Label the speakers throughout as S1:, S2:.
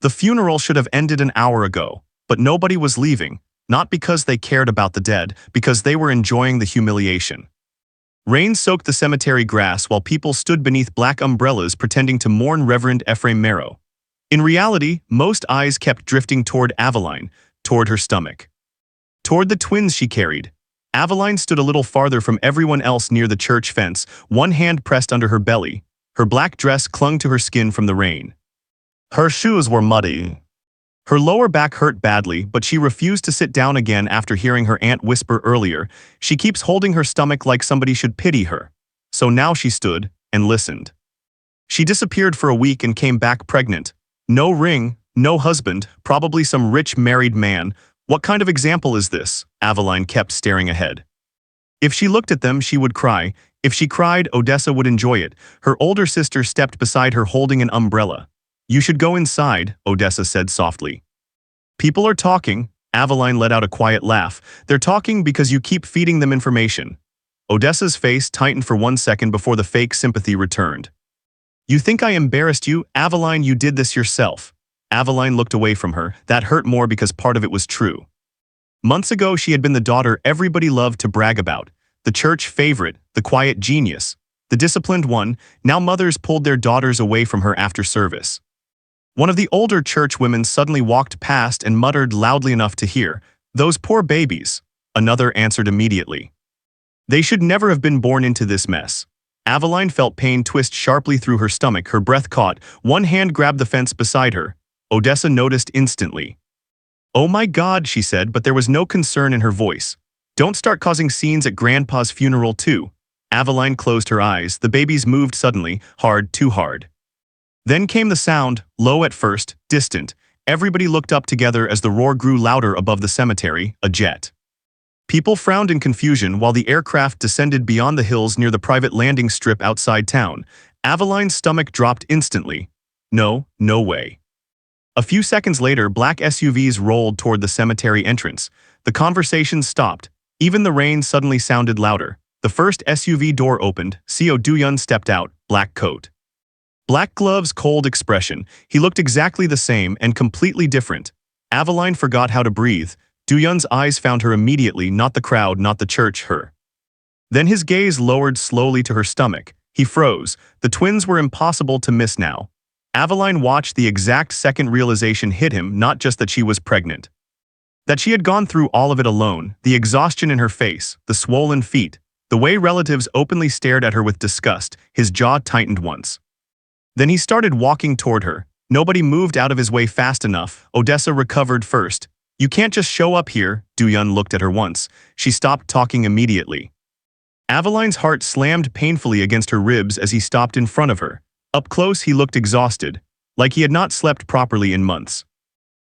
S1: The funeral should have ended an hour ago, but nobody was leaving, not because they cared about the dead, because they were enjoying the humiliation. Rain soaked the cemetery grass while people stood beneath black umbrellas pretending to mourn Reverend Ephraim Marrow. In reality, most eyes kept drifting toward Aveline, toward her stomach. Toward the twins she carried. Aveline stood a little farther from everyone else near the church fence, one hand pressed under her belly. Her black dress clung to her skin from the rain. Her shoes were muddy. Her lower back hurt badly, but she refused to sit down again after hearing her aunt whisper earlier, "She keeps holding her stomach like somebody should pity her." So now she stood and listened. She disappeared for a week and came back pregnant. No ring, no husband, probably some rich married man. What kind of example is this? Aveline kept staring ahead. If she looked at them, she would cry. If she cried, Odessa would enjoy it. Her older sister stepped beside her holding an umbrella. "You should go inside," Odessa said softly. "People are talking." Aveline let out a quiet laugh. "They're talking because you keep feeding them information." Odessa's face tightened for 1 second before the fake sympathy returned. "You think I embarrassed you? Aveline, you did this yourself." Aveline looked away from her. That hurt more because part of it was true. Months ago, she had been the daughter everybody loved to brag about. The church favorite, the quiet genius, the disciplined one. Now mothers pulled their daughters away from her after service. One of the older church women suddenly walked past and muttered loudly enough to hear, "Those poor babies." Another answered immediately, "They should never have been born into this mess." Aveline felt pain twist sharply through her stomach, her breath caught. One hand grabbed the fence beside her. Odessa noticed instantly. "Oh my God," she said, but there was no concern in her voice. "Don't start causing scenes at Grandpa's funeral too." Aveline closed her eyes. The babies moved suddenly, hard, too hard. Then came the sound, low at first, distant. Everybody looked up together as the roar grew louder above the cemetery, a jet. People frowned in confusion while the aircraft descended beyond the hills near the private landing strip outside town. Aveline's stomach dropped instantly. No way. A few seconds later, black SUVs rolled toward the cemetery entrance. The conversation stopped. Even the rain suddenly sounded louder. The first SUV door opened. Seo Duyun stepped out, black coat. Black gloves, cold expression. He looked exactly the same and completely different. Aveline forgot how to breathe. Duyun's eyes found her immediately, not the crowd, not the church, her. Then his gaze lowered slowly to her stomach. He froze. The twins were impossible to miss now. Aveline watched the exact second realization hit him, not just that she was pregnant. That she had gone through all of it alone, the exhaustion in her face, the swollen feet, the way relatives openly stared at her with disgust. His jaw tightened once. Then he started walking toward her. Nobody moved out of his way fast enough. Odessa recovered first. "You can't just show up here." Duyun looked at her once. She stopped talking immediately. Aveline's heart slammed painfully against her ribs as he stopped in front of her. Up close, he looked exhausted, like he had not slept properly in months.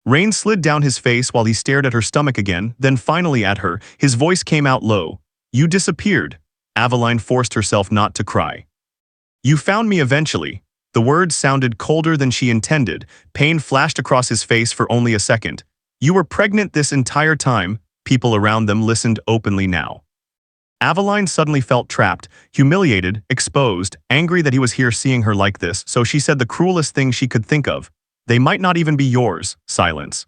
S1: Rain slid down his face while he stared at her stomach again, then finally at her. His voice came out low. "You disappeared." Aveline forced herself not to cry. "You found me eventually." The words sounded colder than she intended. Pain flashed across his face for only a second. "You were pregnant this entire time." People around them listened openly now. Aveline suddenly felt trapped, humiliated, exposed, angry that he was here seeing her like this, so she said the cruelest thing she could think of. "They might not even be yours." Silence.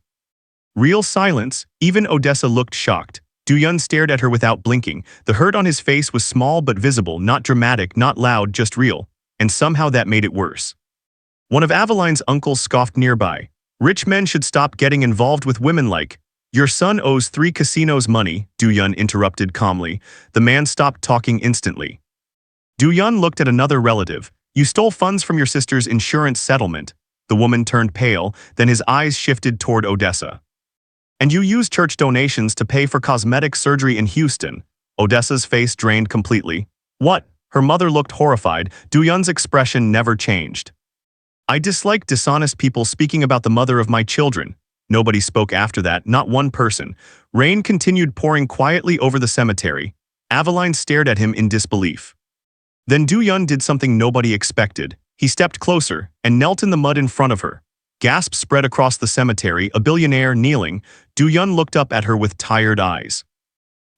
S1: Real silence. Even Odessa looked shocked. Duyun stared at her without blinking. The hurt on his face was small but visible, not dramatic, not loud, just real. And somehow that made it worse. One of Aveline's uncles scoffed nearby. "Rich men should stop getting involved with women like." "Your son owes 3 casinos money," Duyun interrupted calmly. The man stopped talking instantly. Duyun looked at another relative. "You stole funds from your sister's insurance settlement." The woman turned pale, then his eyes shifted toward Odessa. "And you used church donations to pay for cosmetic surgery in Houston." Odessa's face drained completely. "What?" Her mother looked horrified. Duyun's expression never changed. "I dislike dishonest people speaking about the mother of my children." Nobody spoke after that, not one person. Rain continued pouring quietly over the cemetery. Aveline stared at him in disbelief. Then Duyun did something nobody expected. He stepped closer and knelt in the mud in front of her. Gasps spread across the cemetery, a billionaire kneeling. Duyun looked up at her with tired eyes.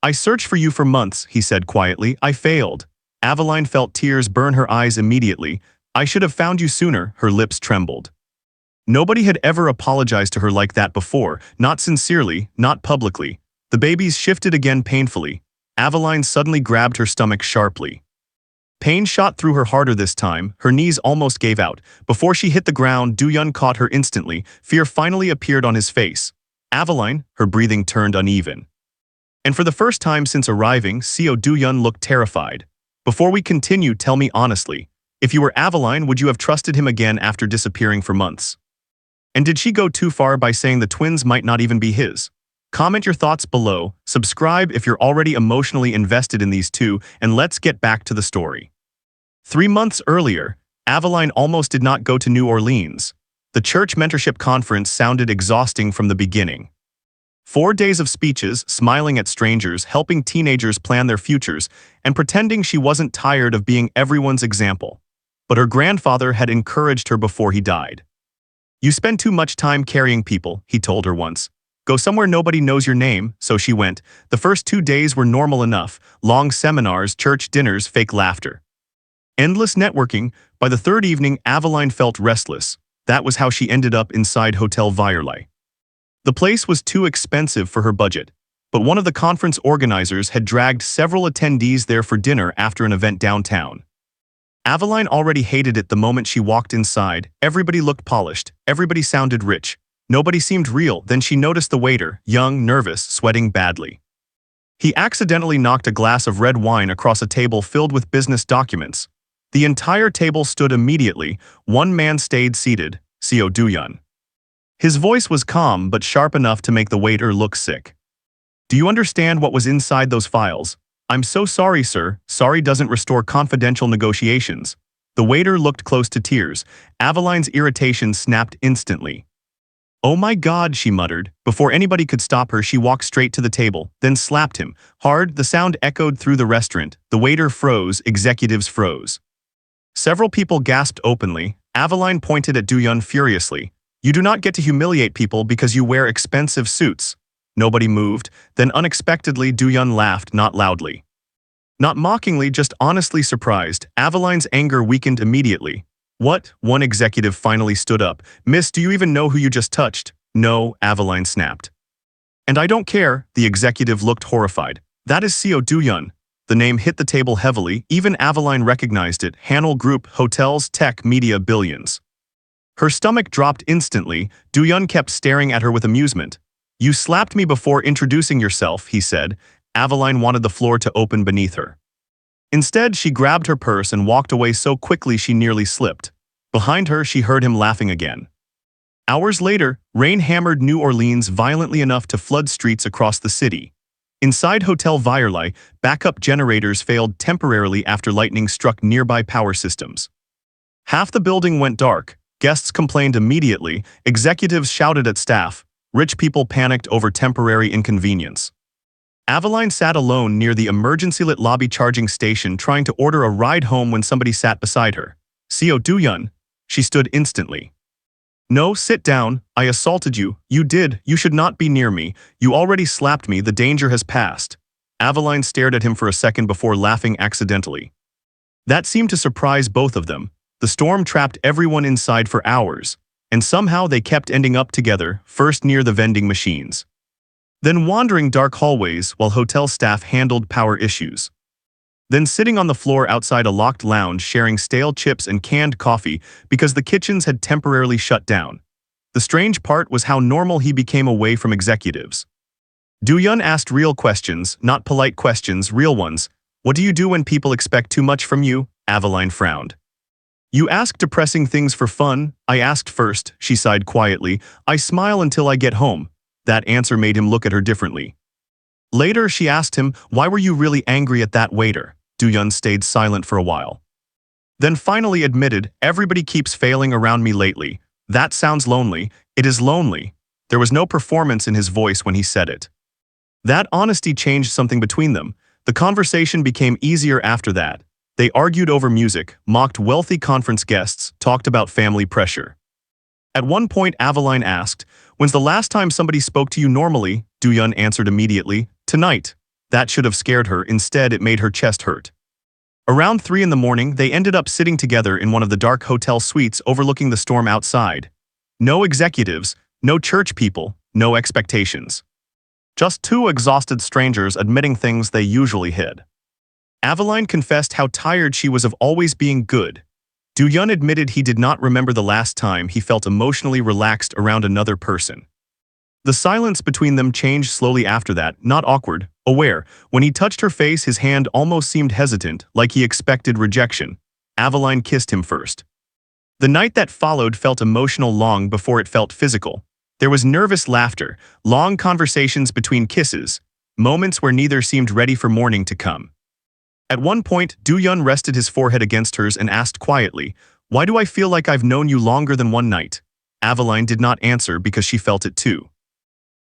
S1: "I searched for you for months," he said quietly. "I failed." Aveline felt tears burn her eyes immediately. "I should have found you sooner." Her lips trembled. Nobody had ever apologized to her like that before, not sincerely, not publicly. The babies shifted again painfully. Aveline suddenly grabbed her stomach sharply. Pain shot through her harder this time, her knees almost gave out. Before she hit the ground, Do-yeon caught her instantly. Fear finally appeared on his face. Aveline, her breathing turned uneven. And for the first time since arriving, Seo Do-yeon looked terrified. Before we continue, tell me honestly, if you were Aveline, would you have trusted him again after disappearing for months? And did she go too far by saying the twins might not even be his? Comment your thoughts below, subscribe if you're already emotionally invested in these two, and let's get back to the story. 3 months earlier, Aveline almost did not go to New Orleans. The church mentorship conference sounded exhausting from the beginning. 4 days of speeches, smiling at strangers, helping teenagers plan their futures, and pretending she wasn't tired of being everyone's example. But her grandfather had encouraged her before he died. You spend too much time carrying people, he told her once. Go somewhere nobody knows your name, so she went. The first 2 days were normal enough, long seminars, church dinners, fake laughter. Endless networking. By the 3rd evening, Aveline felt restless. That was how she ended up inside Hotel Vierlei. The place was too expensive for her budget, but one of the conference organizers had dragged several attendees there for dinner after an event downtown. Aveline already hated it the moment she walked inside. Everybody looked polished, everybody sounded rich. Nobody seemed real. Then she noticed the waiter, young, nervous, sweating badly. He accidentally knocked a glass of red wine across a table filled with business documents. The entire table stood immediately. One man stayed seated, Seo Do-yeon. His voice was calm but sharp enough to make the waiter look sick. Do you understand what was inside those files? I'm so sorry, sir. Sorry doesn't restore confidential negotiations. The waiter looked close to tears. Aveline's irritation snapped instantly. Oh my God, she muttered. Before anybody could stop her, she walked straight to the table, then slapped him. Hard, the sound echoed through the restaurant. The waiter froze, executives froze. Several people gasped openly. Aveline pointed at Do-yeon furiously. You do not get to humiliate people because you wear expensive suits. Nobody moved. Then unexpectedly, Do-yeon laughed, not loudly. Not mockingly, just honestly surprised. Aveline's anger weakened immediately. What? One executive finally stood up. Miss, do you even know who you just touched? No, Aveline snapped. And I don't care, the executive looked horrified. That is Seo Do-yeon. The name hit the table heavily. Even Aveline recognized it. Hanel Group, hotels, tech, media, billions. Her stomach dropped instantly. Do-yeon kept staring at her with amusement. You slapped me before introducing yourself, he said. Aveline wanted the floor to open beneath her. Instead, she grabbed her purse and walked away so quickly she nearly slipped. Behind her, she heard him laughing again. Hours later, rain hammered New Orleans violently enough to flood streets across the city. Inside Hotel Vierlei, backup generators failed temporarily after lightning struck nearby power systems. Half the building went dark. Guests complained immediately. Executives shouted at staff. Rich people panicked over temporary inconvenience. Aveline sat alone near the emergency-lit lobby charging station trying to order a ride home when somebody sat beside her. Seo Do-yeon. She stood instantly. No, sit down. I assaulted you. You did. You should not be near me. You already slapped me. The danger has passed. Aveline stared at him for a second before laughing accidentally. That seemed to surprise both of them. The storm trapped everyone inside for hours, and somehow they kept ending up together, first near the vending machines, then wandering dark hallways while hotel staff handled power issues, then sitting on the floor outside a locked lounge sharing stale chips and canned coffee because the kitchens had temporarily shut down. The strange part was how normal he became away from executives. Do-yeon asked real questions, not polite questions, real ones. What do you do when people expect too much from you? Aveline frowned. You ask depressing things for fun. I asked first, she sighed quietly. I smile until I get home. That answer made him look at her differently. Later, she asked him, why were you really angry at that waiter? Do-yeon stayed silent for a while. Then finally admitted, everybody keeps failing around me lately. That sounds lonely. It is lonely. There was no performance in his voice when he said it. That honesty changed something between them. The conversation became easier after that. They argued over music, mocked wealthy conference guests, talked about family pressure. At one point, Aveline asked, when's the last time somebody spoke to you normally? Do-yeon answered immediately, tonight. That should have scared her. Instead, it made her chest hurt. Around 3 in the morning, they ended up sitting together in one of the dark hotel suites overlooking the storm outside. No executives, no church people, no expectations. Just two exhausted strangers admitting things they usually hid. Aveline confessed how tired she was of always being good. Do-yeon admitted he did not remember the last time he felt emotionally relaxed around another person. The silence between them changed slowly after that, not awkward, aware. When he touched her face, his hand almost seemed hesitant, like he expected rejection. Aveline kissed him first. The night that followed felt emotional long before it felt physical. There was nervous laughter, long conversations between kisses, moments where neither seemed ready for morning to come. At one point, Do-yeon rested his forehead against hers and asked quietly, "Why do I feel like I've known you longer than one night?" Aveline did not answer because she felt it too.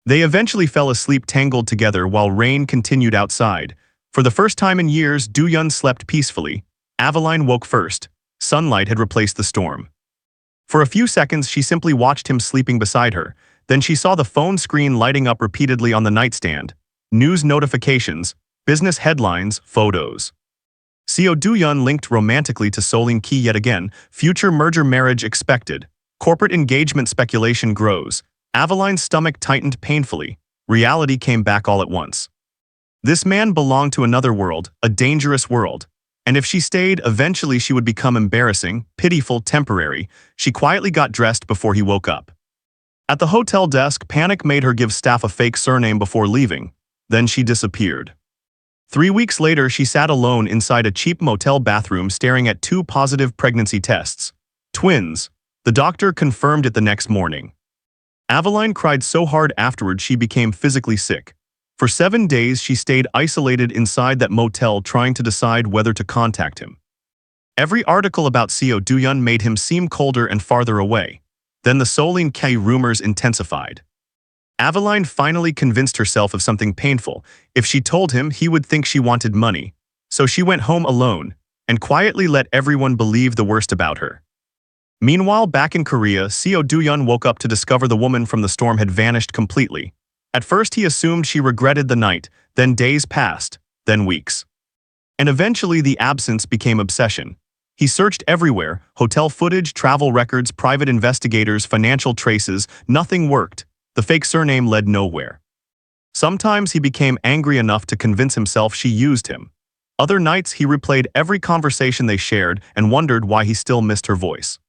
S1: They eventually fell asleep tangled together while rain continued outside. For the first time in years, Do-yeon slept peacefully. Aveline woke first. Sunlight had replaced the storm. For a few seconds, she simply watched him sleeping beside her. Then she saw the phone screen lighting up repeatedly on the nightstand. News notifications, business headlines, photos. Seo Do-yeon linked romantically to Solin Ki yet again. Future merger marriage expected. Corporate engagement speculation grows. Aveline's stomach tightened painfully. Reality came back all at once. This man belonged to another world, a dangerous world. And if she stayed, eventually she would become embarrassing, pitiful, temporary. She quietly got dressed before he woke up. At the hotel desk, panic made her give staff a fake surname before leaving. Then she disappeared. 3 weeks later, she sat alone inside a cheap motel bathroom staring at 2 positive pregnancy tests. Twins. The doctor confirmed it the next morning. Aveline cried so hard afterward she became physically sick. For 7 days, she stayed isolated inside that motel trying to decide whether to contact him. Every article about Seo Do-yeon made him seem colder and farther away. Then the Solin Ki rumors intensified. Aveline finally convinced herself of something painful. If she told him, he would think she wanted money. So she went home alone and quietly let everyone believe the worst about her. Meanwhile, back in Korea, Seo Do-yeon woke up to discover the woman from the storm had vanished completely. At first he assumed she regretted the night, then days passed, then weeks. And eventually the absence became obsession. He searched everywhere, hotel footage, travel records, private investigators, financial traces, nothing worked. The fake surname led nowhere. Sometimes he became angry enough to convince himself she used him. Other nights he replayed every conversation they shared and wondered why he still missed her voice.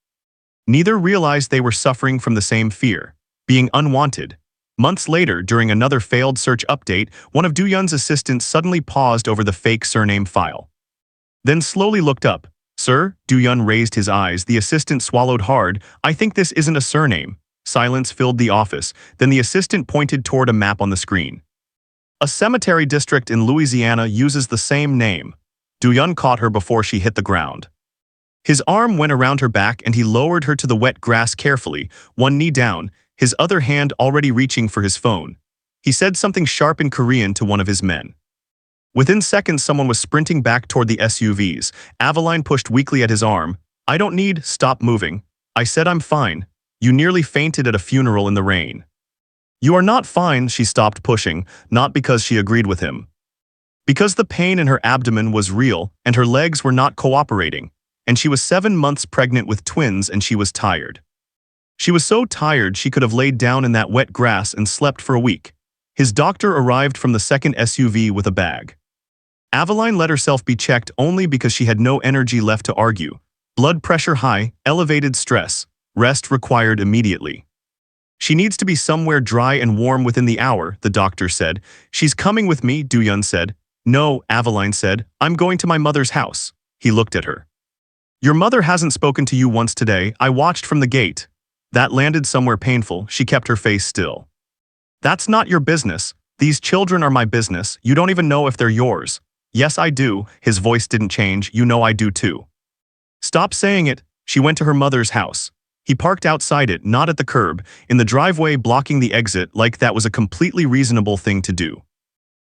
S1: Neither realized they were suffering from the same fear, being unwanted. Months later, during another failed search update, one of Do-yeon's assistants suddenly paused over the fake surname file. Then slowly looked up. "Sir?" Do-yeon raised his eyes. The assistant swallowed hard. "I think this isn't a surname." Silence filled the office. Then the assistant pointed toward a map on the screen. "A cemetery district in Louisiana uses the same name." Do-yeon caught her before she hit the ground. His arm went around her back and he lowered her to the wet grass carefully, one knee down, his other hand already reaching for his phone. He said something sharp in Korean to one of his men. Within seconds, someone was sprinting back toward the SUVs. Aveline pushed weakly at his arm. "I don't need, stop moving." "I said I'm fine. You nearly fainted at a funeral in the rain." "You are not fine," she stopped pushing, not because she agreed with him. Because the pain in her abdomen was real and her legs were not cooperating. And she was 7 months pregnant with twins and she was tired. She was so tired she could have laid down in that wet grass and slept for a week. His doctor arrived from the second SUV with a bag. Aveline let herself be checked only because she had no energy left to argue. Blood pressure high, elevated stress, rest required immediately. "She needs to be somewhere dry and warm within the hour," the doctor said. "She's coming with me," Do-yeon said. "No," Aveline said. "I'm going to my mother's house." He looked at her. "Your mother hasn't spoken to you once today. I watched from the gate." That landed somewhere painful. She kept her face still. "That's not your business. These children are my business. You don't even know if they're yours." "Yes, I do." His voice didn't change. "You know I do too." "Stop saying it." She went to her mother's house. He parked outside it, not at the curb, in the driveway blocking the exit, like that was a completely reasonable thing to do.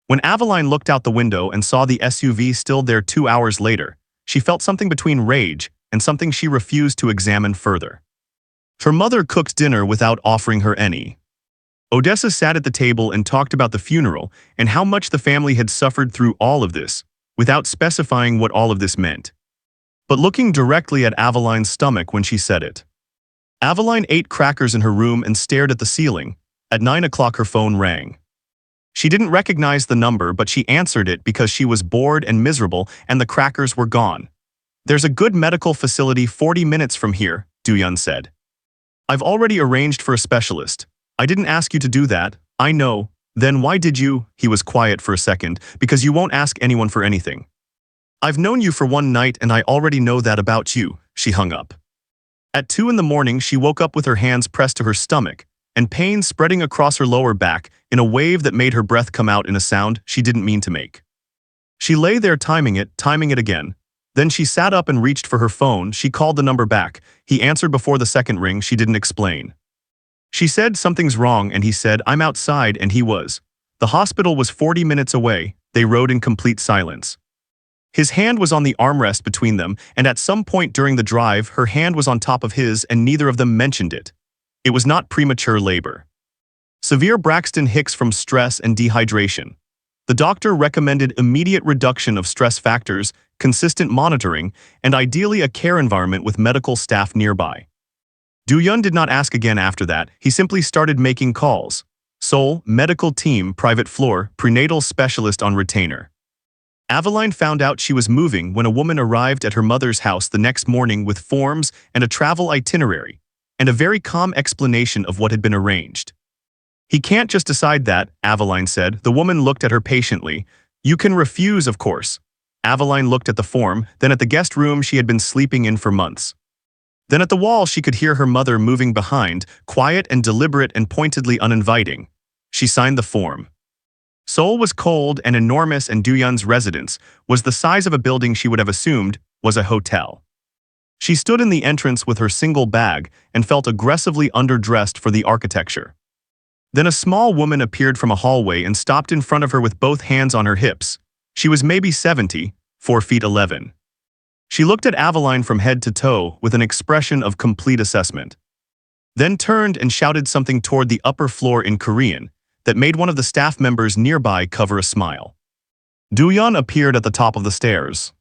S1: When Aveline looked out the window and saw the SUV still there 2 hours later, she felt something between rage and something she refused to examine further. Her mother cooked dinner without offering her any. Odessa sat at the table and talked about the funeral and how much the family had suffered through all of this, without specifying what all of this meant. But looking directly at Aveline's stomach when she said it. Aveline ate crackers in her room and stared at the ceiling. At 9 o'clock her phone rang. She didn't recognize the number, but she answered it because she was bored and miserable and the crackers were gone. "There's a good medical facility 40 minutes from here," Duyun said. "I've already arranged for a specialist." "I didn't ask you to do that." "I know." "Then why did you?" He was quiet for a second. "Because you won't ask anyone for anything." "I've known you for one night and I already know that about you." She hung up. At 2 in the morning she woke up with her hands pressed to her stomach, and pain spreading across her lower back in a wave that made her breath come out in a sound she didn't mean to make. She lay there timing it again. Then she sat up and reached for her phone. She called the number back. He answered before the second ring. She didn't explain. She said, "Something's wrong," and he said, "I'm outside," and he was. The hospital was 40 minutes away. They rode in complete silence. His hand was on the armrest between them, and at some point during the drive, her hand was on top of his, and neither of them mentioned it. It was not premature labor. Severe Braxton Hicks from stress and dehydration. The doctor recommended immediate reduction of stress factors, consistent monitoring, and ideally a care environment with medical staff nearby. Duyun did not ask again after that. He simply started making calls. Seoul, medical team, private floor, prenatal specialist on retainer. Aveline found out she was moving when a woman arrived at her mother's house the next morning with forms and a travel itinerary, and a very calm explanation of what had been arranged. "He can't just decide that," Aveline said. The woman looked at her patiently. "You can refuse, of course." Aveline looked at the form, then at the guest room she had been sleeping in for months. Then at the wall she could hear her mother moving behind, quiet and deliberate and pointedly uninviting. She signed the form. Seoul was cold and enormous, and Duyun's residence was the size of a building she would have assumed was a hotel. She stood in the entrance with her single bag and felt aggressively underdressed for the architecture. Then a small woman appeared from a hallway and stopped in front of her with both hands on her hips. She was maybe 70, 4 feet 11. She looked at Aveline from head to toe with an expression of complete assessment. Then turned and shouted something toward the upper floor in Korean that made one of the staff members nearby cover a smile. Duyun appeared at the top of the stairs.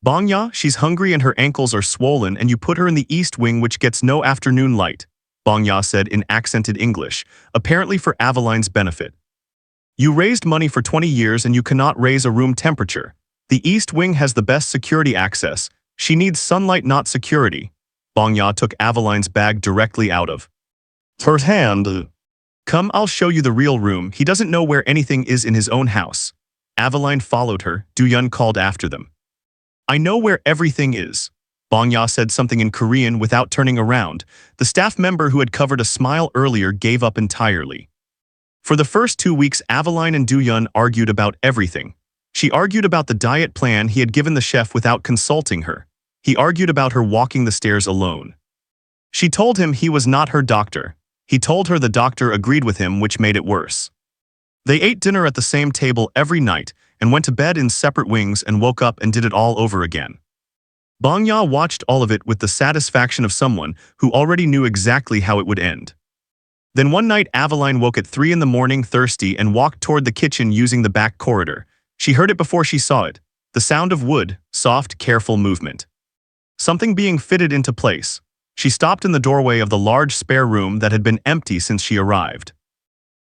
S1: "Bongya, she's hungry and her ankles are swollen, and you put her in the east wing which gets no afternoon light," Bongya said in accented English, apparently for Aveline's benefit. "You raised money for 20 years and you cannot raise a room temperature. The east wing has the best security access. She needs sunlight, not security." Bongya took Aveline's bag directly out of her hand. "Come, I'll show you the real room. He doesn't know where anything is in his own house." Aveline followed her. Duyun called after them. "I know where everything is." Bongya said something in Korean without turning around. The staff member who had covered a smile earlier gave up entirely. For the first 2 weeks, Aveline and Duyun argued about everything. She argued about the diet plan he had given the chef without consulting her. He argued about her walking the stairs alone. She told him he was not her doctor. He told her the doctor agreed with him, which made it worse. They ate dinner at the same table every night and went to bed in separate wings and woke up and did it all over again. Bongya watched all of it with the satisfaction of someone who already knew exactly how it would end. Then one night Aveline woke at 3 in the morning thirsty and walked toward the kitchen using the back corridor. She heard it before she saw it. The sound of wood, soft, careful movement. Something being fitted into place. She stopped in the doorway of the large spare room that had been empty since she arrived.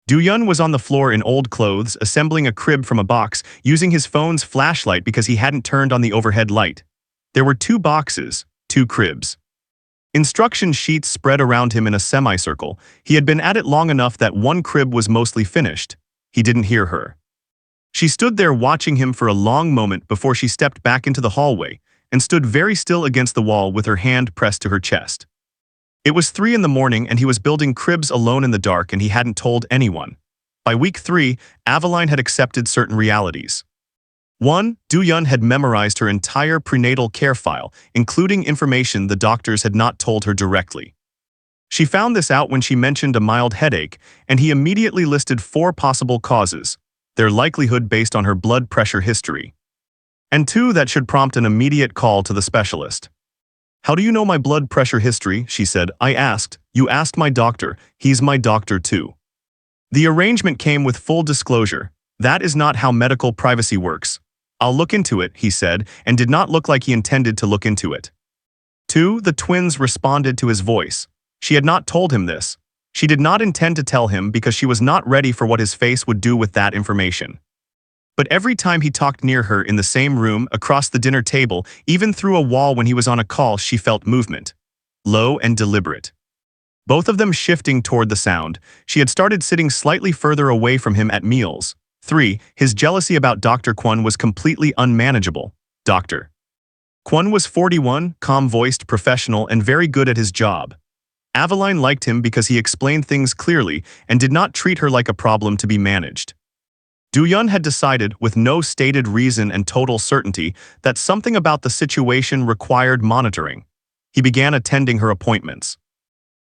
S1: Duyun was on the floor in old clothes, assembling a crib from a box, using his phone's flashlight because he hadn't turned on the overhead light. There were 2 boxes, 2 cribs. Instruction sheets spread around him in a semicircle. He had been at it long enough that one crib was mostly finished. He didn't hear her. She stood there watching him for a long moment before she stepped back into the hallway and stood very still against the wall with her hand pressed to her chest. It was 3 in the morning and he was building cribs alone in the dark and he hadn't told anyone. By week 3, Aveline had accepted certain realities. 1. Duyun had memorized her entire prenatal care file, including information the doctors had not told her directly. She found this out when she mentioned a mild headache, and he immediately listed 4 possible causes, their likelihood based on her blood pressure history. And 2 that should prompt an immediate call to the specialist. "How do you know my blood pressure history?" she said. "I asked. You asked my doctor. He's my doctor too." The arrangement came with full disclosure. That is not how medical privacy works. "I'll look into it," he said, and did not look like he intended to look into it. 2. The twins responded to his voice. She had not told him this. She did not intend to tell him because she was not ready for what his face would do with that information. But every time he talked near her in the same room, across the dinner table, even through a wall when he was on a call, she felt movement. Low and deliberate. Both of them shifting toward the sound. She had started sitting slightly further away from him at meals. 3. His jealousy about Dr. Kwon was completely unmanageable. Dr. Kwon was 41, calm-voiced, professional, and very good at his job. Aveline liked him because he explained things clearly and did not treat her like a problem to be managed. Do-yeon had decided, with no stated reason and total certainty, that something about the situation required monitoring. He began attending her appointments.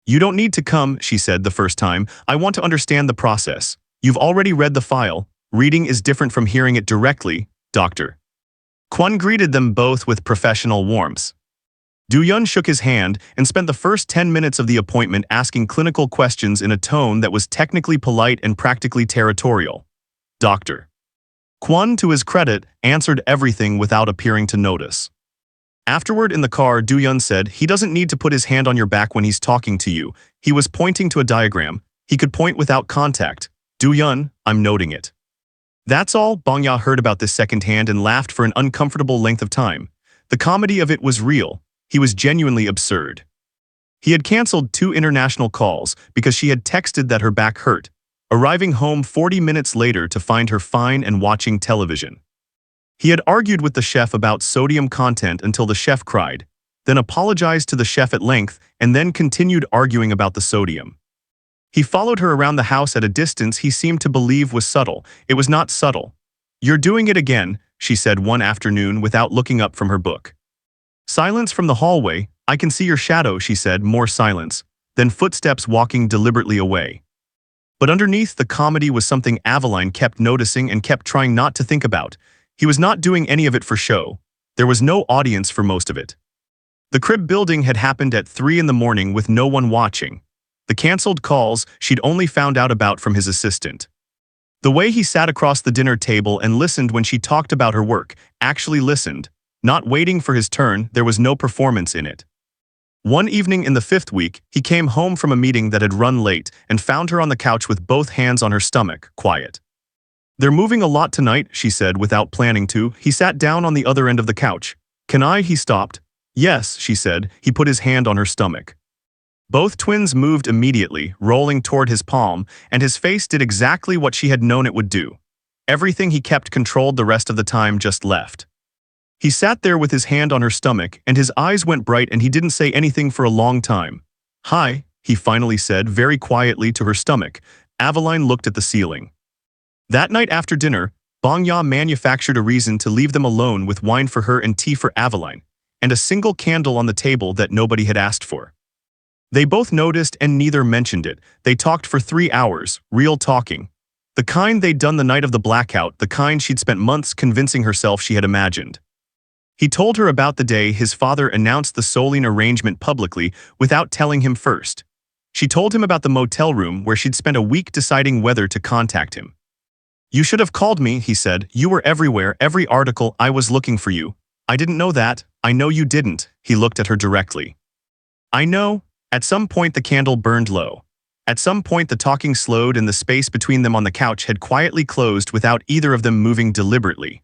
S1: "You don't need to come," she said the first time. "I want to understand the process. You've already read the file. Reading is different from hearing it directly, Dr. Kwon greeted them both with professional warmth. Do-yeon shook his hand and spent the first 10 minutes of the appointment asking clinical questions in a tone that was technically polite and practically territorial. Dr. Kwon, to his credit, answered everything without appearing to notice. Afterward in the car, Do-yeon said, "He doesn't need to put his hand on your back when he's talking to you." He was pointing to a diagram. He could point without contact. "Do-yeon, I'm noting it." That's all. Bong-ya heard about this secondhand and laughed for an uncomfortable length of time. The comedy of it was real. He was genuinely absurd. He had cancelled 2 international calls because she had texted that her back hurt, arriving home 40 minutes later to find her fine and watching television. He had argued with the chef about sodium content until the chef cried, then apologized to the chef at length, and then continued arguing about the sodium. He followed her around the house at a distance he seemed to believe was subtle. It was not subtle. "You're doing it again," she said one afternoon without looking up from her book. Silence from the hallway. "I can see your shadow," she said, more silence, then footsteps walking deliberately away. But underneath the comedy was something Aveline kept noticing and kept trying not to think about. He was not doing any of it for show. There was no audience for most of it. The crib building had happened at 3 in the morning with no one watching. The cancelled calls she'd only found out about from his assistant. The way he sat across the dinner table and listened when she talked about her work, actually listened, not waiting for his turn, there was no performance in it. One evening in the 5th week, he came home from a meeting that had run late and found her on the couch with both hands on her stomach, quiet. "They're moving a lot tonight," she said without planning to. He sat down on the other end of the couch. "Can I?" He stopped. "Yes," she said. He put his hand on her stomach. Both twins moved immediately, rolling toward his palm, and his face did exactly what she had known it would do. Everything he kept controlled the rest of the time just left. He sat there with his hand on her stomach, and his eyes went bright and he didn't say anything for a long time. "Hi," he finally said very quietly to her stomach. Aveline looked at the ceiling. That night after dinner, Bong-ya manufactured a reason to leave them alone with wine for her and tea for Aveline, and a single candle on the table that nobody had asked for. They both noticed and neither mentioned it. They talked for 3 hours, real talking. The kind they'd done the night of the blackout, the kind she'd spent months convincing herself she had imagined. He told her about the day his father announced the Solin arrangement publicly without telling him first. She told him about the motel room where she'd spent a week deciding whether to contact him. "You should have called me," he said. "You were everywhere, every article. I was looking for you." "I didn't know that." "I know you didn't." He looked at her directly. "I know." At some point the candle burned low. At some point the talking slowed and the space between them on the couch had quietly closed without either of them moving deliberately.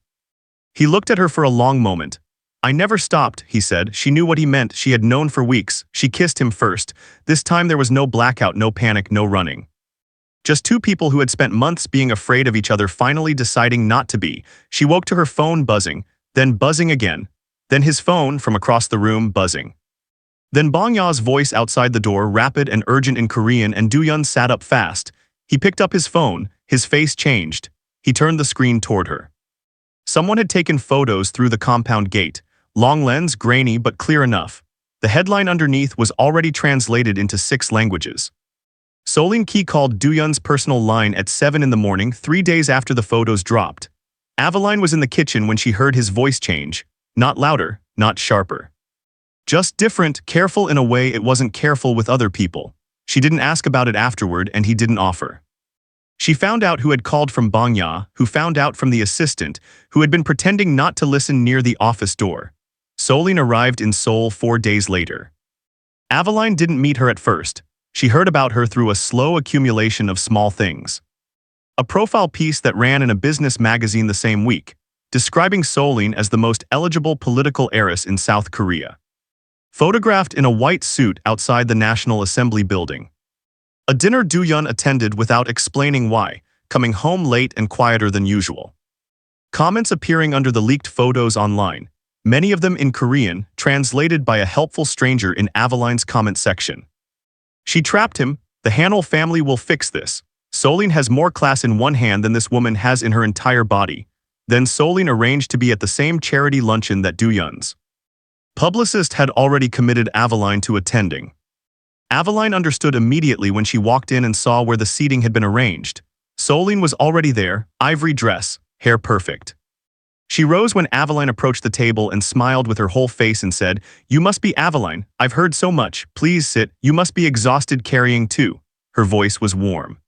S1: He looked at her for a long moment. "I never stopped," he said. She knew what he meant. She had known for weeks. She kissed him first. This time there was no blackout, no panic, no running. Just 2 people who had spent months being afraid of each other finally deciding not to be. She woke to her phone buzzing, then buzzing again, then his phone from across the room buzzing. Then Bong-ya's voice outside the door, rapid and urgent in Korean, and Do-yeon sat up fast. He picked up his phone. His face changed. He turned the screen toward her. Someone had taken photos through the compound gate. Long lens, grainy but clear enough. The headline underneath was already translated into 6 languages. Solin Ki called Do-yeon's personal line at 7 in the morning, 3 days after the photos dropped. Aveline was in the kitchen when she heard his voice change. Not louder, not sharper. Just different, careful in a way it wasn't careful with other people. She didn't ask about it afterward and he didn't offer. She found out who had called from Bong-ya, who found out from the assistant, who had been pretending not to listen near the office door. Solin arrived in Seoul 4 days later. Aveline didn't meet her at first. She heard about her through a slow accumulation of small things. A profile piece that ran in a business magazine the same week, describing Solin as the most eligible political heiress in South Korea. Photographed in a white suit outside the National Assembly building. A dinner Do-yeon attended without explaining why, coming home late and quieter than usual. Comments appearing under the leaked photos online, many of them in Korean, translated by a helpful stranger in Aveline's comment section. She trapped him. The Hanel family will fix this. Solin has more class in one hand than this woman has in her entire body. Then Solin arranged to be at the same charity luncheon that Do-yeon's publicist had already committed Aveline to attending. Aveline understood immediately when she walked in and saw where the seating had been arranged. Solin was already there, ivory dress, hair perfect. She rose when Aveline approached the table and smiled with her whole face and said, "You must be Aveline. I've heard so much. Please sit. You must be exhausted carrying too." Her voice was warm.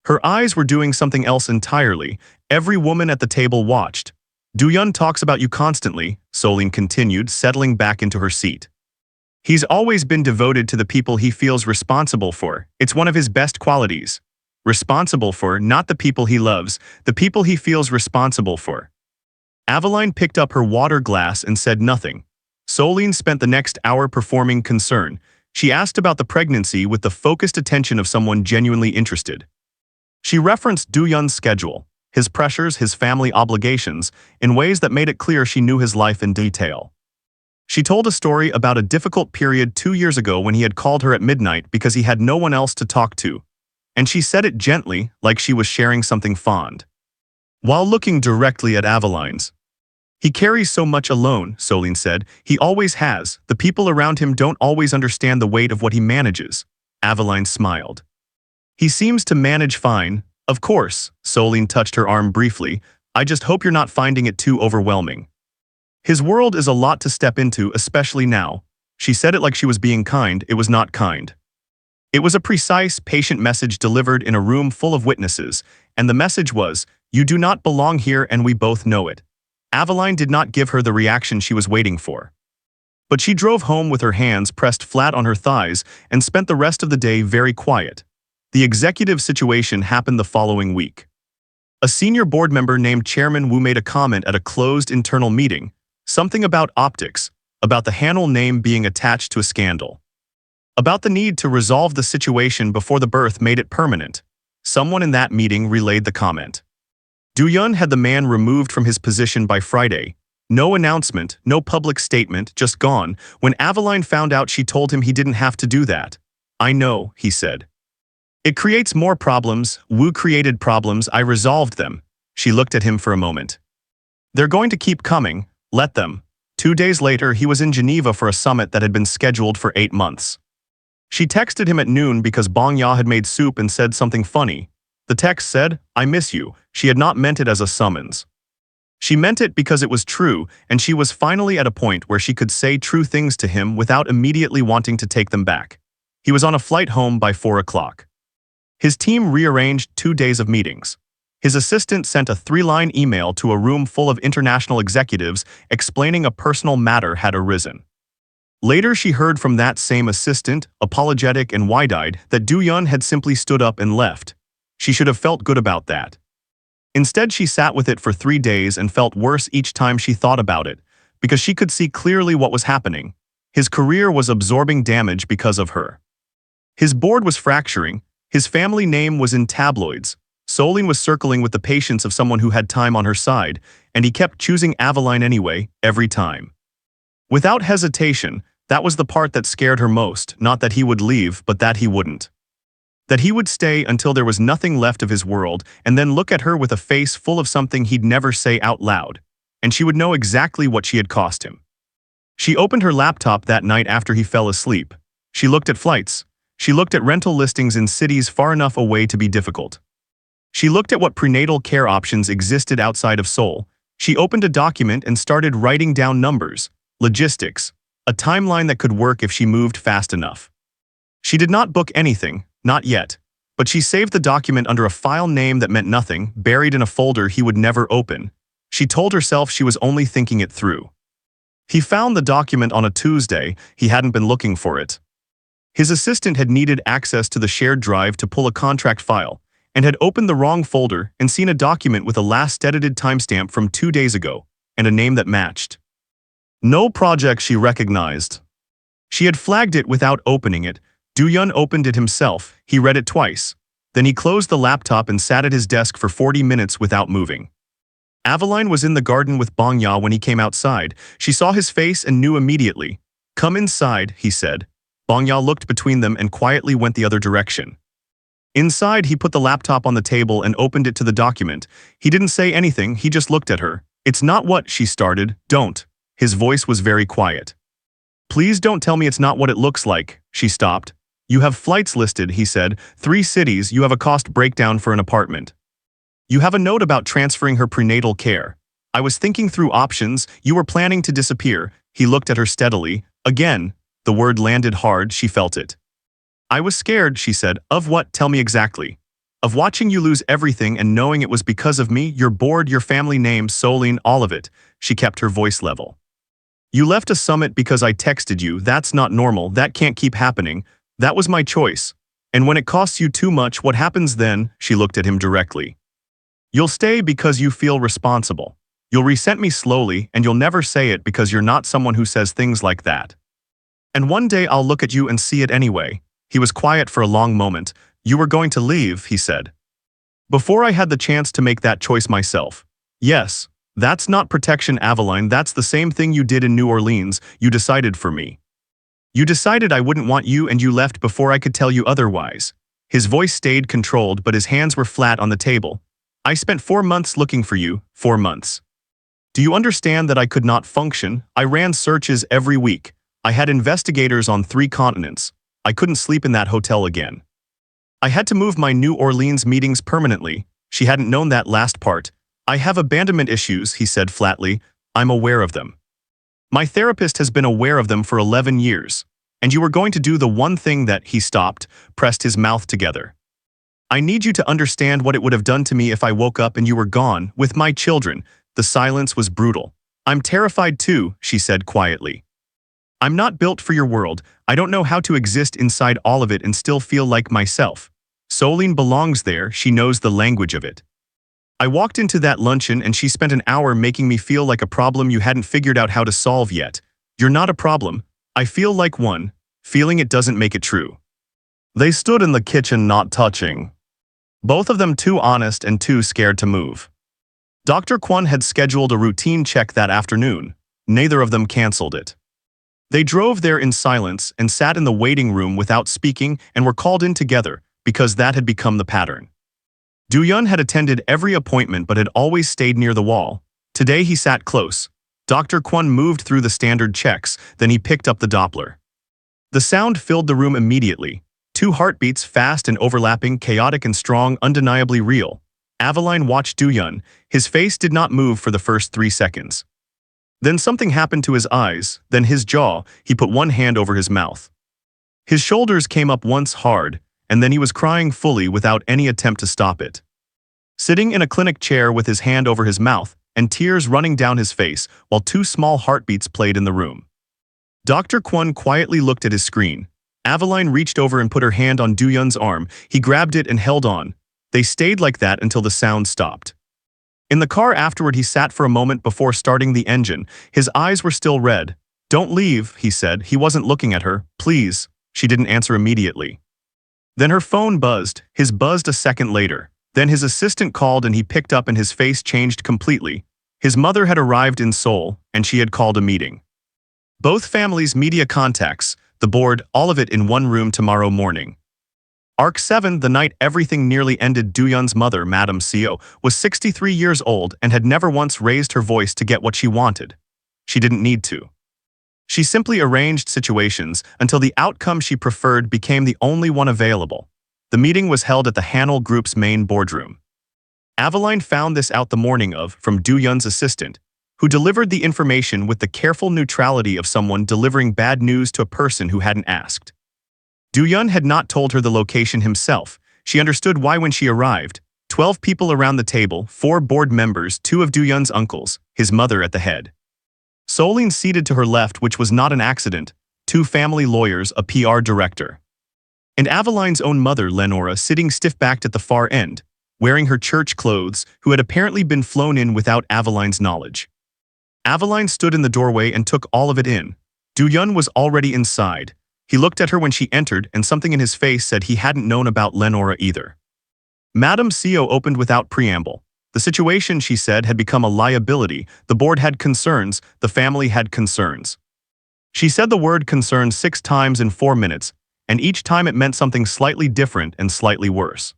S1: Her eyes were doing something else entirely. Every woman at the table watched. "Do-yeon talks about you constantly," Solin continued, settling back into her seat. "He's always been devoted to the people he feels responsible for. It's one of his best qualities. Responsible for, not the people he loves, the people he feels responsible for." Aveline picked up her water glass and said nothing. Solin spent the next hour performing concern. She asked about the pregnancy with the focused attention of someone genuinely interested. She referenced Do-yeon's schedule, his pressures, his family obligations, in ways that made it clear she knew his life in detail. She told a story about a difficult period 2 years ago when he had called her at midnight because he had no one else to talk to. And she said it gently, like she was sharing something fond. While looking directly at Aveline's. "He carries so much alone," Solin said. "He always has. The people around him don't always understand the weight of what he manages." Aveline smiled. "He seems to manage fine." "Of course," Solin touched her arm briefly. "I just hope you're not finding it too overwhelming. His world is a lot to step into, especially now." She said it like she was being kind. It was not kind. It was a precise, patient message delivered in a room full of witnesses, and the message was, "You do not belong here and we both know it." Aveline did not give her the reaction she was waiting for. But she drove home with her hands pressed flat on her thighs and spent the rest of the day very quiet. The executive situation happened the following week. A senior board member named Chairman Wu made a comment at a closed internal meeting, something about optics, about the Hanel name being attached to a scandal. About the need to resolve the situation before the birth made it permanent. Someone in that meeting relayed the comment. Do-yeon had the man removed from his position by Friday. No announcement, no public statement, just gone. When Aveline found out, she told him he didn't have to do that. "I know," he said. "It creates more problems. Wu created problems. I resolved them." She looked at him for a moment. "They're going to keep coming. Let them." 2 days later, he was in Geneva for a summit that had been scheduled for 8 months. She texted him at noon because Bong Ya had made soup and said something funny. The text said, "I miss you." She had not meant it as a summons. She meant it because it was true, and she was finally at a point where she could say true things to him without immediately wanting to take them back. He was on a flight home by 4 o'clock. His team rearranged 2 days of meetings. His assistant sent a 3-line email to a room full of international executives explaining a personal matter had arisen. Later she heard from that same assistant, apologetic and wide-eyed, that Do-yeon had simply stood up and left. She should have felt good about that. Instead, she sat with it for 3 days and felt worse each time she thought about it, because she could see clearly what was happening. His career was absorbing damage because of her. His board was fracturing. His family name was in tabloids. Solin was circling with the patience of someone who had time on her side, and he kept choosing Aveline anyway, every time. Without hesitation, that was the part that scared her most, not that he would leave, but that he wouldn't. That he would stay until there was nothing left of his world, and then look at her with a face full of something he'd never say out loud, and she would know exactly what she had cost him. She opened her laptop that night after he fell asleep. She looked at flights. She looked at rental listings in cities far enough away to be difficult. She looked at what prenatal care options existed outside of Seoul. She opened a document and started writing down numbers, logistics, a timeline that could work if she moved fast enough. She did not book anything, not yet, but she saved the document under a file name that meant nothing, buried in a folder he would never open. She told herself she was only thinking it through. He found the document on a Tuesday. He hadn't been looking for it. His assistant had needed access to the shared drive to pull a contract file, and had opened the wrong folder and seen a document with a last edited timestamp from 2 days ago, and a name that matched. No project she recognized. She had flagged it without opening it. Do-yeon opened it himself. He read it twice. Then he closed the laptop and sat at his desk for 40 minutes without moving. Aveline was in the garden with Bong-ya when he came outside. She saw his face and knew immediately. "Come inside," he said. Bong-ya looked between them and quietly went the other direction. Inside, he put the laptop on the table and opened it to the document. He didn't say anything, he just looked at her. "It's not what," she started. "Don't." His voice was very quiet. "Please don't tell me it's not what it looks like." She stopped. "You have flights listed," he said. 3 cities, you have a cost breakdown for an apartment. You have a note about transferring her prenatal care. I was thinking through options, you were planning to disappear." He looked at her steadily. Again, the word landed hard, she felt it. "I was scared," she said. "Of what? Tell me exactly." "Of watching you lose everything and knowing it was because of me, your board, your family name, Solene, all of it." She kept her voice level. "You left a summit because I texted you. That's not normal, that can't keep happening. That was my choice. And when it costs you too much, what happens then?" She looked at him directly. "You'll stay because you feel responsible. You'll resent me slowly, and you'll never say it because you're not someone who says things like that. And one day I'll look at you and see it anyway." He was quiet for a long moment. "You were going to leave," he said. "Before I had the chance to make that choice myself." "Yes, that's not protection, Aveline. That's the same thing you did in New Orleans. You decided for me. You decided I wouldn't want you and you left before I could tell you otherwise." His voice stayed controlled, but his hands were flat on the table. "I spent 4 months looking for you, 4 months. Do you understand that I could not function? I ran searches every week. I had investigators on 3 continents. I couldn't sleep in that hotel again. I had to move my New Orleans meetings permanently." She hadn't known that last part. "I have abandonment issues," he said flatly. "I'm aware of them. My therapist has been aware of them for 11 years. And you were going to do the one thing that—" He stopped, pressed his mouth together. "I need you to understand what it would have done to me if I woke up and you were gone, with my children." The silence was brutal. "I'm terrified too," she said quietly. "I'm not built for your world. I don't know how to exist inside all of it and still feel like myself. Solene belongs there, she knows the language of it. I walked into that luncheon and she spent an hour making me feel like a problem you hadn't figured out how to solve yet. You're not a problem. I feel like one. Feeling it doesn't make it true." They stood in the kitchen not touching. Both of them too honest and too scared to move. Dr. Kwon had scheduled a routine check that afternoon. Neither of them canceled it. They drove there in silence and sat in the waiting room without speaking and were called in together because that had become the pattern. Do-yeon had attended every appointment but had always stayed near the wall. Today he sat close. Dr. Kwon moved through the standard checks, then he picked up the Doppler. The sound filled the room immediately. 2 heartbeats, fast and overlapping, chaotic and strong, undeniably real. Aveline watched Do-yeon. His face did not move for the first 3 seconds. Then something happened to his eyes, then his jaw. He put one hand over his mouth. His shoulders came up once hard, and then he was crying fully without any attempt to stop it. Sitting in a clinic chair with his hand over his mouth, and tears running down his face, while 2 small heartbeats played in the room. Dr. Kwon quietly looked at his screen. Aveline reached over and put her hand on Do-yeon's arm. He grabbed it and held on. They stayed like that until the sound stopped. In the car afterward, he sat for a moment before starting the engine. His eyes were still red. "Don't leave," he said. He wasn't looking at her. "Please." She didn't answer immediately. Then her phone buzzed. His buzzed a second later. Then his assistant called and he picked up and his face changed completely. His mother had arrived in Seoul, and she had called a meeting. Both families' media contacts, the board, all of it in one room tomorrow morning. Arc 7, the night everything nearly ended. Do-yeon's mother, Madame Seo, was 63 years old and had never once raised her voice to get what she wanted. She didn't need to. She simply arranged situations until the outcome she preferred became the only one available. The meeting was held at the Hanel Group's main boardroom. Aveline found this out the morning of from Do-yeon's assistant, who delivered the information with the careful neutrality of someone delivering bad news to a person who hadn't asked. Do-yeon had not told her the location himself. She understood why when she arrived. 12 people around the table, 4 board members, 2 of Do-yeon's uncles, his mother at the head. Solene seated to her left, which was not an accident, 2 family lawyers, a PR director. And Aveline's own mother, Lenora, sitting stiff-backed at the far end, wearing her church clothes, who had apparently been flown in without Aveline's knowledge. Aveline stood in the doorway and took all of it in. Do-Yun was already inside. He looked at her when she entered, and something in his face said he hadn't known about Lenora either. Madame Seo opened without preamble. The situation, she said, had become a liability. The board had concerns. The family had concerns. She said the word concern 6 times in 4 minutes, and each time it meant something slightly different and slightly worse.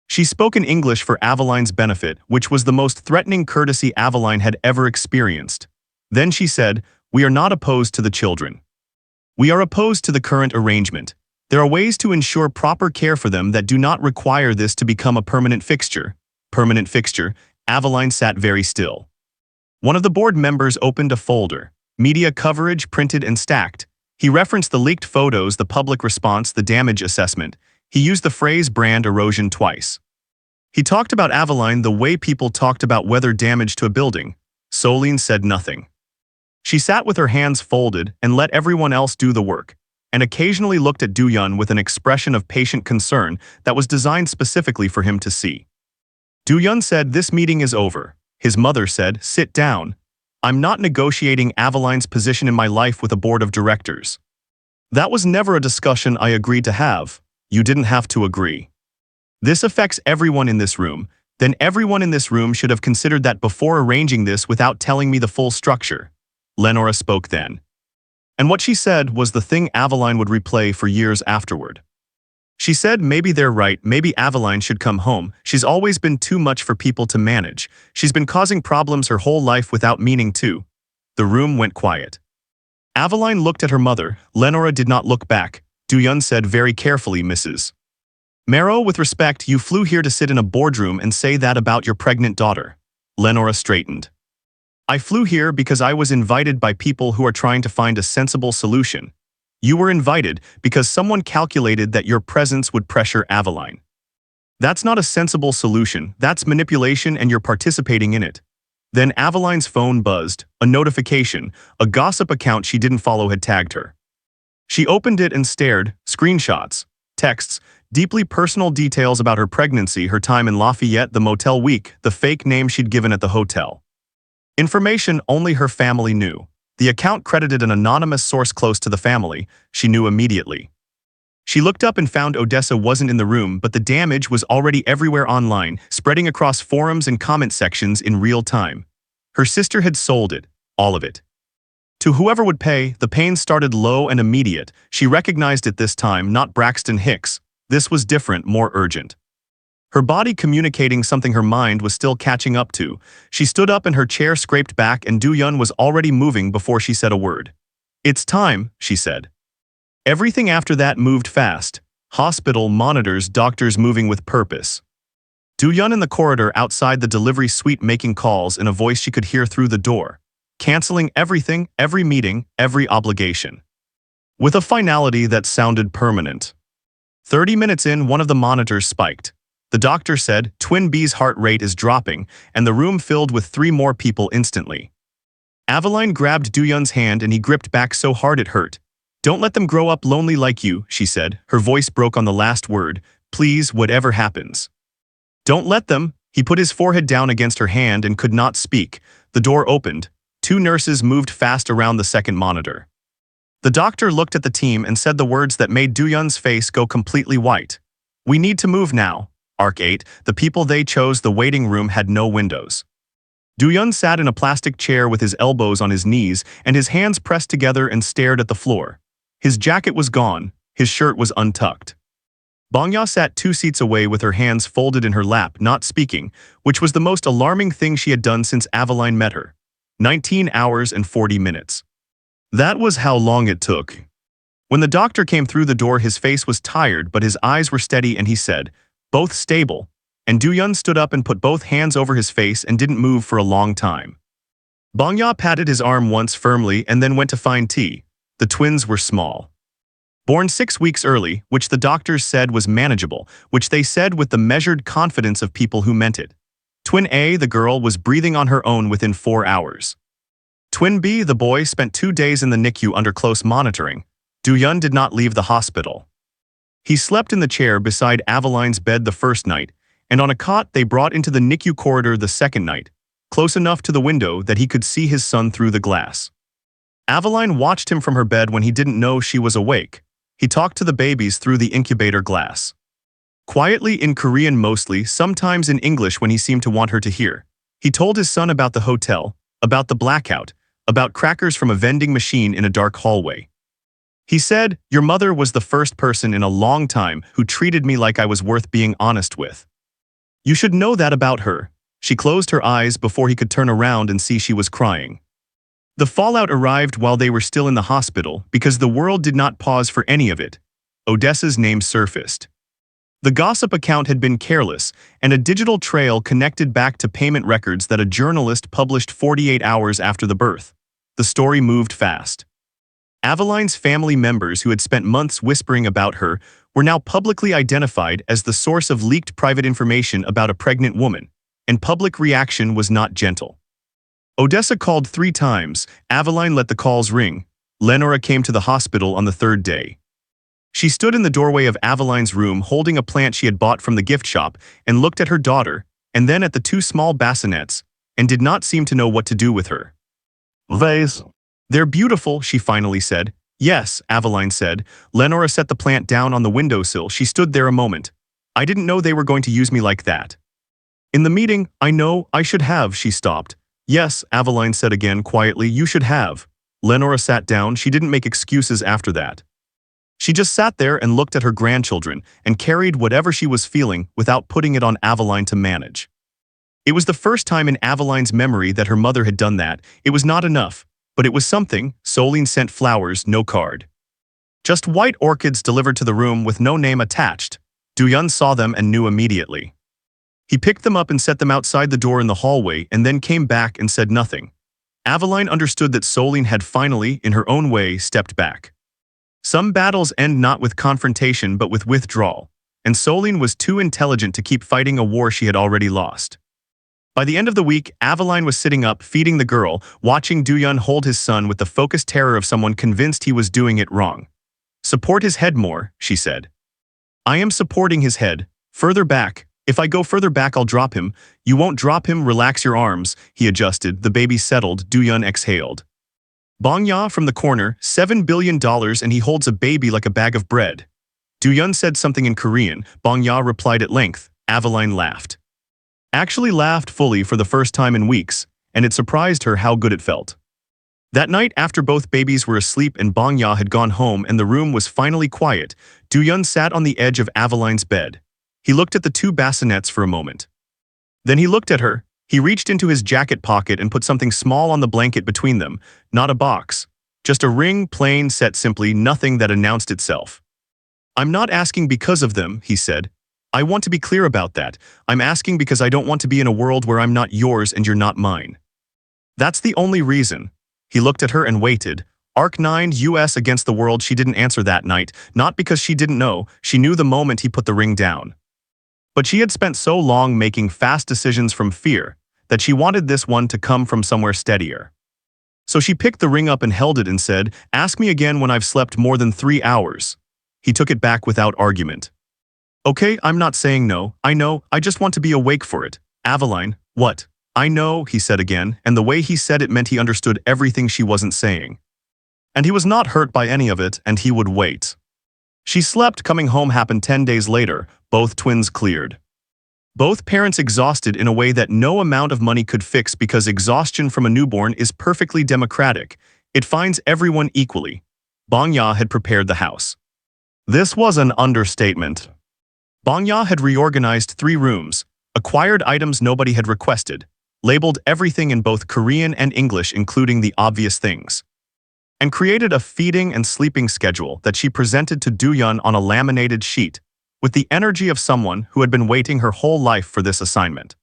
S1: She spoke in English for Aveline's benefit, which was the most threatening courtesy Aveline had ever experienced. Then she said, "We are not opposed to the children. We are opposed to the current arrangement. There are ways to ensure proper care for them that do not require this to become a permanent fixture." Permanent fixture. Aveline sat very still. One of the board members opened a folder. Media coverage, printed and stacked. He referenced the leaked photos, the public response, the damage assessment. He used the phrase brand erosion twice. He talked about Aveline the way people talked about weather damage to a building. Soline said nothing. She sat with her hands folded and let everyone else do the work, and occasionally looked at Do-Yun with an expression of patient concern that was designed specifically for him to see. Do-Yun said, "This meeting is over." His mother said, "Sit down. I'm not negotiating Aveline's position in my life with a board of directors. That was never a discussion I agreed to have. You didn't have to agree. This affects everyone in this room. Then everyone in this room should have considered that before arranging this without telling me the full structure." Lenora spoke then. And what she said was the thing Aveline would replay for years afterward. She said, "Maybe they're right, maybe Aveline should come home. She's always been too much for people to manage. She's been causing problems her whole life without meaning to." The room went quiet. Aveline looked at her mother. Lenora did not look back. Do-Yun said very carefully, "Mrs. Marrow, with respect, you flew here to sit in a boardroom and say that about your pregnant daughter." Lenora straightened. "I flew here because I was invited by people who are trying to find a sensible solution. You were invited because someone calculated that your presence would pressure Aveline. That's not a sensible solution, that's manipulation and you're participating in it." Then Aveline's phone buzzed. A notification, a gossip account she didn't follow had tagged her. She opened it and stared. Screenshots, texts, deeply personal details about her pregnancy, her time in Lafayette, the motel week, the fake name she'd given at the hotel. Information only her family knew. The account credited an anonymous source close to the family. She knew immediately. She looked up and found Odessa wasn't in the room, but the damage was already everywhere online, spreading across forums and comment sections in real time. Her sister had sold it, all of it. To whoever would pay, the pain started low and immediate. She recognized it this time, not Braxton Hicks. This was different, more urgent. Her body communicating something her mind was still catching up to. She stood up and her chair scraped back and Do-Yun was already moving before she said a word. "It's time," she said. Everything after that moved fast. Hospital, monitors, doctors moving with purpose. Do-Yun in the corridor outside the delivery suite making calls in a voice she could hear through the door. Canceling everything, every meeting, every obligation. With a finality that sounded permanent. 30 minutes in, one of the monitors spiked. The doctor said, "Twin B's heart rate is dropping," and the room filled with 3 more people instantly. Aveline grabbed Do-Yun's hand and he gripped back so hard it hurt. "Don't let them grow up lonely like you," she said. Her voice broke on the last word. "Please, whatever happens. Don't let them." He put his forehead down against her hand and could not speak. The door opened. 2 nurses moved fast around the second monitor. The doctor looked at the team and said the words that made Do-Yun's face go completely white. "We need to move now." Arc 8, the people they chose, the waiting room had no windows. Do-Yun sat in a plastic chair with his elbows on his knees and his hands pressed together and stared at the floor. His jacket was gone, his shirt was untucked. Bangya sat 2 seats away with her hands folded in her lap, not speaking, which was the most alarming thing she had done since Aveline met her. 19 hours and 40 minutes. That was how long it took. When the doctor came through the door, his face was tired, but his eyes were steady and he said, "Both stable," and Do-Yun stood up and put both hands over his face and didn't move for a long time. Bangya patted his arm once firmly and then went to find tea. The twins were small. Born 6 weeks early, which the doctors said was manageable, which they said with the measured confidence of people who meant it. Twin A, the girl, was breathing on her own within 4 hours. Twin B, the boy, spent 2 days in the NICU under close monitoring. Do-Yun did not leave the hospital. He slept in the chair beside Aveline's bed the first night, and on a cot they brought into the NICU corridor the second night, close enough to the window that he could see his son through the glass. Aveline watched him from her bed when he didn't know she was awake. He talked to the babies through the incubator glass. Quietly in Korean mostly, sometimes in English when he seemed to want her to hear. He told his son about the hotel, about the blackout, about crackers from a vending machine in a dark hallway. He said, "Your mother was the first person in a long time who treated me like I was worth being honest with. You should know that about her." She closed her eyes before he could turn around and see she was crying. The fallout arrived while they were still in the hospital because the world did not pause for any of it. Odessa's name surfaced. The gossip account had been careless, and a digital trail connected back to payment records that a journalist published 48 hours after the birth. The story moved fast. Aveline's family members who had spent months whispering about her were now publicly identified as the source of leaked private information about a pregnant woman, and public reaction was not gentle. Odessa called 3 times. Aveline let the calls ring. Lenora came to the hospital on the 3rd day. She stood in the doorway of Aveline's room holding a plant she had bought from the gift shop and looked at her daughter, and then at the 2 small bassinets, and did not seem to know what to do with her. "Vase. They're beautiful," she finally said. "Yes," Aveline said. Lenora set the plant down on the windowsill. She stood there a moment. "I didn't know they were going to use me like that." "In the meeting, I know, I should have," she stopped. "Yes," Aveline said again quietly, "you should have." Lenora sat down. She didn't make excuses after that. She just sat there and looked at her grandchildren and carried whatever she was feeling without putting it on Aveline to manage. It was the first time in Aveline's memory that her mother had done that. It was not enough, but it was something. Soline sent flowers, no card. Just white orchids delivered to the room with no name attached. Duyun saw them and knew immediately. He picked them up and set them outside the door in the hallway and then came back and said nothing. Aveline understood that Soline had finally, in her own way, stepped back. Some battles end not with confrontation but with withdrawal, and Soline was too intelligent to keep fighting a war she had already lost. By the end of the week, Aveline was sitting up, feeding the girl, watching Duyun hold his son with the focused terror of someone convinced he was doing it wrong. "Support his head more," she said. "I am supporting his head. Further back. If I go further back, I'll drop him." "You won't drop him, relax your arms." He adjusted. The baby settled. Duyun exhaled. "Bongya from the corner, $7 billion and he holds a baby like a bag of bread." Duyun said something in Korean. Bongya replied at length. Aveline laughed. Actually laughed fully for the first time in weeks, and it surprised her how good it felt. That night, after both babies were asleep and Bongya had gone home and the room was finally quiet, Duyun sat on the edge of Aveline's bed. He looked at the 2 bassinets for a moment. Then he looked at her. He reached into his jacket pocket and put something small on the blanket between them. Not a box. Just a ring, plain, set simply, nothing that announced itself. "I'm not asking because of them," he said. "I want to be clear about that. I'm asking because I don't want to be in a world where I'm not yours and you're not mine. That's the only reason." He looked at her and waited. Arc 9 US against the world. She didn't answer that night, not because she didn't know. She knew the moment he put the ring down. But she had spent so long making fast decisions from fear that she wanted this one to come from somewhere steadier. So she picked the ring up and held it and said, "Ask me again when I've slept more than 3 hours. He took it back without argument. "Okay, I'm not saying no. I know, I just want to be awake for it." "Aveline, what?" "I know," he said again, and the way he said it meant he understood everything she wasn't saying. And he was not hurt by any of it, and he would wait. She slept. Coming home happened 10 days later. Both twins cleared. Both parents exhausted in a way that no amount of money could fix because exhaustion from a newborn is perfectly democratic. It finds everyone equally. Bongya had prepared the house. This was an understatement. Bongya had reorganized 3 rooms, acquired items nobody had requested, labeled everything in both Korean and English including the obvious things, and created a feeding and sleeping schedule that she presented to Duyun on a laminated sheet, with the energy of someone who had been waiting her whole life for this assignment.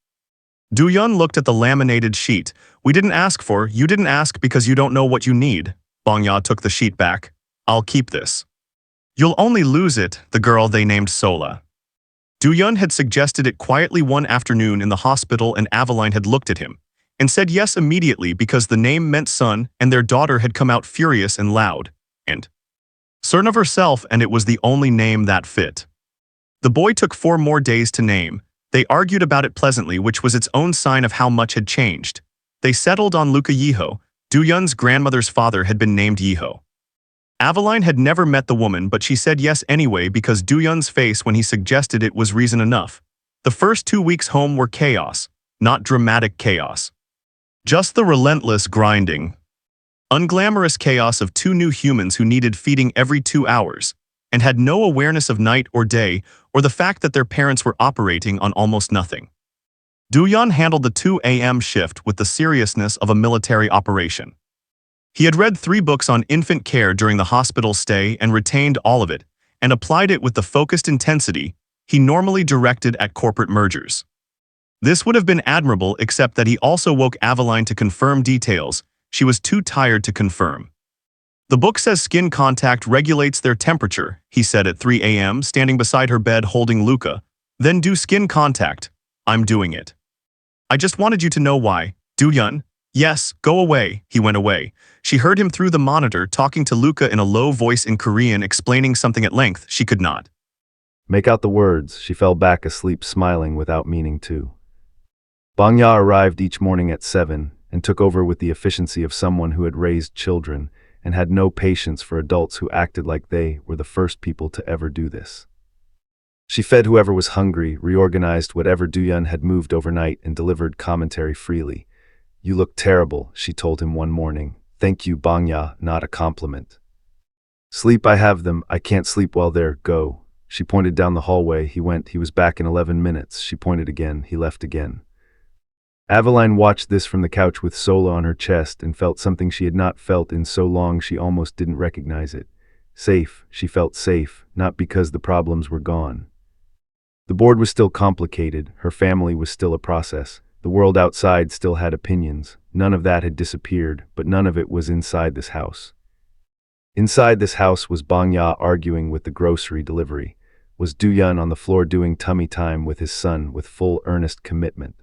S1: Duyun looked at the laminated sheet. "We didn't ask for, you didn't ask because you don't know what you need." Bongya took the sheet back. "I'll keep this." "You'll only lose it," the girl they named Sola. Duyun had suggested it quietly one afternoon in the hospital, and Aveline had looked at him and said yes immediately because the name meant son and their daughter had come out furious and loud. And Certain of herself, and it was the only name that fit. The boy took 4 more days to name. They argued about it pleasantly, which was its own sign of how much had changed. They settled on Luka Yeho. Do-Yun's grandmother's father had been named Yeho. Aveline had never met the woman, but she said yes anyway because Do-Yun's face when he suggested it was reason enough. The first 2 weeks home were chaos, not dramatic chaos. Just the relentless grinding. Unglamorous chaos of 2 new humans who needed feeding every 2 hours, and had no awareness of night or day or the fact that their parents were operating on almost nothing. Do-Yun handled the 2 a.m. shift with the seriousness of a military operation. He had read 3 books on infant care during the hospital stay and retained all of it, and applied it with the focused intensity he normally directed at corporate mergers. This would have been admirable except that he also woke Aveline to confirm details she was too tired to confirm. The book says skin contact regulates their temperature, he said at 3 a.m., standing beside her bed holding Luka. Then do skin contact. I'm doing it. I just wanted you to know why. Do-Yun? Yes, go away. He went away. She heard him through the monitor talking to Luka in a low voice in Korean, explaining something at length she could not
S2: make out the words. She fell back asleep, smiling without meaning to. Bangya arrived each morning at 7 and took over with the efficiency of someone who had raised children and had no patience for adults who acted like they were the first people to ever do this. She fed whoever was hungry, reorganized whatever Do-Yun had moved overnight, and delivered commentary freely. You look terrible, she told him one morning. Thank you, Bangya, not a compliment. Sleep, I have them. I can't sleep while they're go. She pointed down the hallway. He went. He was back in 11 minutes. She pointed again. He left again. Aveline watched this from the couch with Sola on her chest and felt something she had not felt in so long she almost didn't recognize it. Safe, she felt safe, not because the problems were gone. The board was still complicated, her family was still a process, the world outside still had opinions, none of that had disappeared, but none of it was inside this house. Inside this house was Bangya arguing with the grocery delivery, was Do-Yun on the floor doing tummy time with his son with full earnest commitment.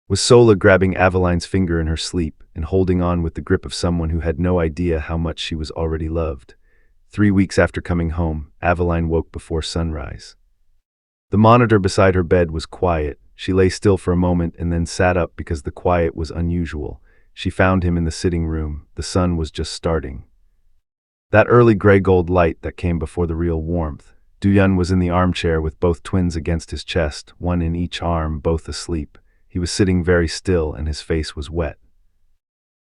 S2: Was Sola grabbing Aveline's finger in her sleep and holding on with the grip of someone who had no idea how much she was already loved. 3 weeks after coming home, Aveline woke before sunrise. The monitor beside her bed was quiet. She lay still for a moment and then sat up because the quiet was unusual. She found him in the sitting room. The sun was just starting. That early gray-gold light that came before the real warmth. Do-Yun was in the armchair with both twins against his chest, one in each arm, both asleep. He was sitting very still and his face was wet.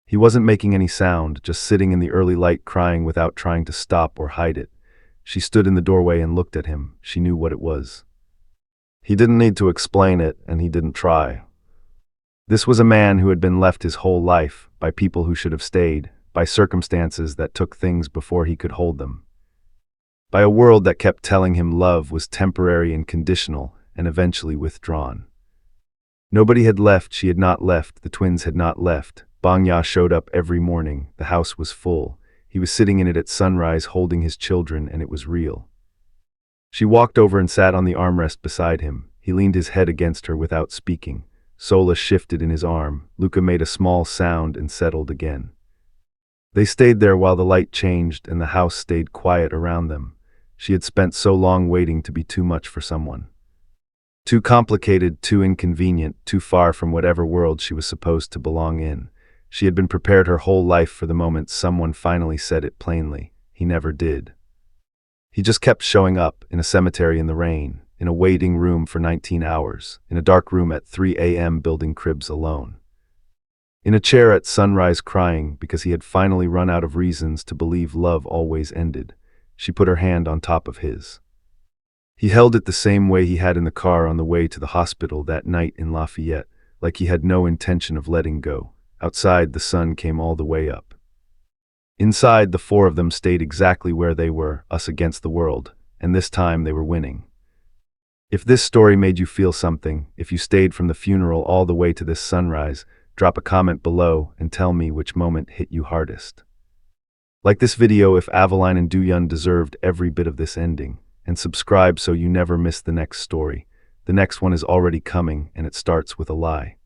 S2: He wasn't making any sound, just sitting in the early light crying without trying to stop or hide it. She stood in the doorway and looked at him. She knew what it was. He didn't need to explain it, and he didn't try. This was a man who had been left his whole life, by people who should have stayed, by circumstances that took things before he could hold them. By a world that kept telling him love was temporary and conditional, and eventually withdrawn. Nobody had left, she had not left, the twins had not left. Bangya showed up every morning, the house was full. He was sitting in it at sunrise holding his children, and it was real. She walked over and sat on the armrest beside him. He leaned his head against her without speaking. Sola shifted in his arm. Luka made a small sound and settled again. They stayed there while the light changed and the house stayed quiet around them. She had spent so long waiting to be too much for someone. Too complicated, too inconvenient, too far from whatever world she was supposed to belong in. She had been prepared her whole life for the moment someone finally said it plainly. He never did. He just kept showing up, in a cemetery in the rain, in a waiting room for 19 hours, in a dark room at 3 a.m. building cribs alone. In a chair at sunrise crying because he had finally run out of reasons to believe love always ended. She put her hand on top of his. He held it the same way he had in the car on the way to the hospital that night in Lafayette, like he had no intention of letting go. Outside, the sun came all the way up. Inside, the 4 of them stayed exactly where they were, us against the world, and this time they were winning. If this story made you feel something, if you stayed from the funeral all the way to this sunrise, drop a comment below and tell me which moment hit you hardest. Like this video if Aveline and Do-Yun deserved every bit of this ending, and subscribe so you never miss the next story. The next one is already coming, and it starts with a lie.